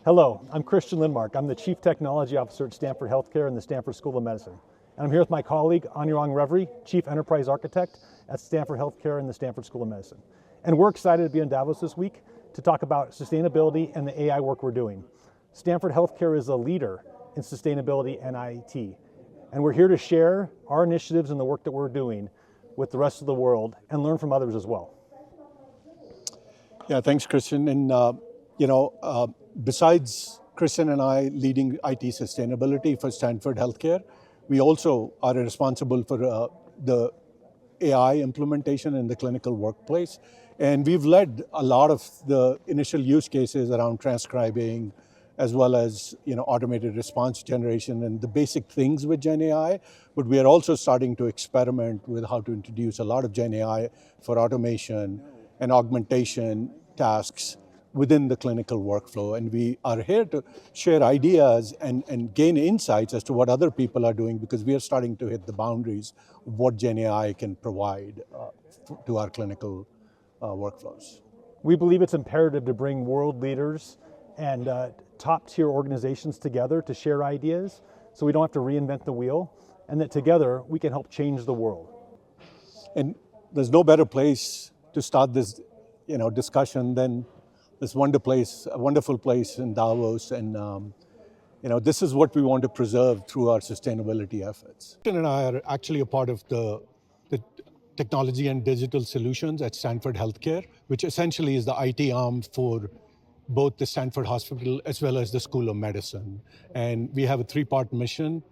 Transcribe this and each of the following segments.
Hello, I'm Christian Lindmark. I'm the Chief Technology Officer at Stanford Healthcare and the Stanford School of Medicine. And I'm here with my colleague, Anurang Revri, Chief Enterprise Architect at Stanford Healthcare and the Stanford School of Medicine. And we're excited to be in Davos this week to talk about sustainability and the AI work we're doing. Stanford Healthcare is a leader in sustainability and IT. And we're here to share our initiatives and the work that we're doing with the rest of the world and learn from others as well. Yeah, thanks, Christian. And besides Christian and I leading IT sustainability for Stanford Healthcare, we also are responsible for the AI implementation in the clinical workplace. And we've led a lot of the initial use cases around transcribing, as well as automated response generation and the basic things with Gen AI. But we are also starting to experiment with how to introduce a lot of Gen AI for automation and augmentation tasks within the clinical workflow. And we are here to share ideas and gain insights as to what other people are doing, because we are starting to hit the boundaries of what Gen AI can provide to our clinical workflows. We believe it's imperative to bring world leaders and top-tier organizations together to share ideas so we don't have to reinvent the wheel, and that together we can help change the world. And there's no better place to start this discussion than this wonderful place in Davos. And this is what we want to preserve through our sustainability efforts. Christian and I are actually a part of the technology and digital solutions at Stanford Healthcare, which essentially is the IT arm for both the Stanford Hospital as well as the School of Medicine. And we have a three-part mission: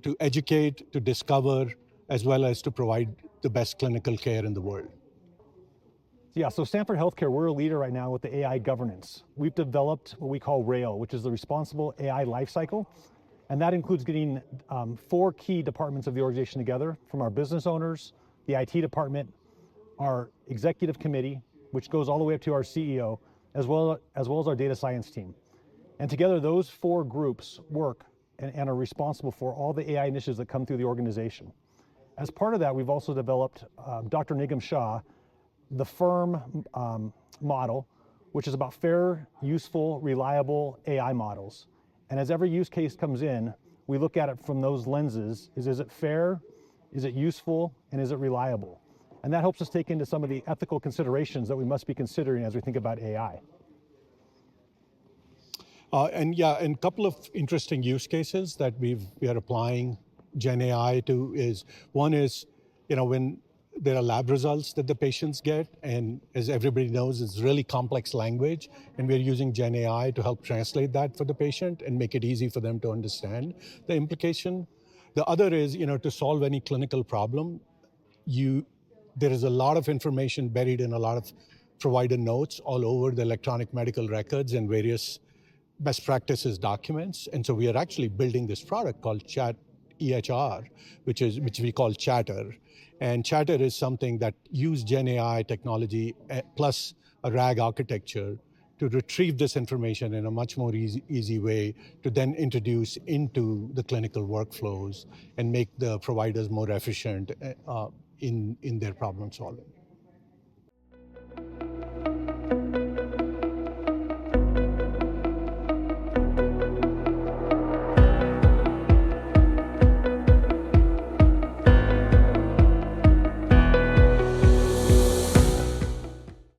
to educate, to discover, as well as to provide the best clinical care in the world. Yeah, so Stanford Healthcare, we're a leader right now with the AI governance. We've developed what we call RAIL, which is the Responsible AI Lifecycle. And that includes getting 4 key departments of the organization together, from our business owners, the IT department, our executive committee, which goes all the way up to our CEO, as well as our data science team. And together those 4 groups work and are responsible for all the AI initiatives that come through the organization. As part of that, we've also developed Dr. Nigam Shah, the firm model, which is about fair, useful, reliable AI models. And as every use case comes in, we look at it from those lenses. Is it fair, is it useful, and is it reliable? And that helps us take into some of the ethical considerations that we must be considering as we think about AI. And a couple of interesting use cases that we are applying Gen AI to is, one is, when there are lab results that the patients get, and as everybody knows, it's really complex language, and we're using Gen AI to help translate that for the patient and make it easy for them to understand the implication. The other is, to solve any clinical problem, there is a lot of information buried in a lot of provider notes all over the electronic medical records and various best practices documents. And so we are actually building this product called Chat EHR, which we call Chatter. And Chatter is something that uses Gen AI technology plus a RAG architecture to retrieve this information in a much more easy way to then introduce into the clinical workflows and make the providers more efficient in their problem solving.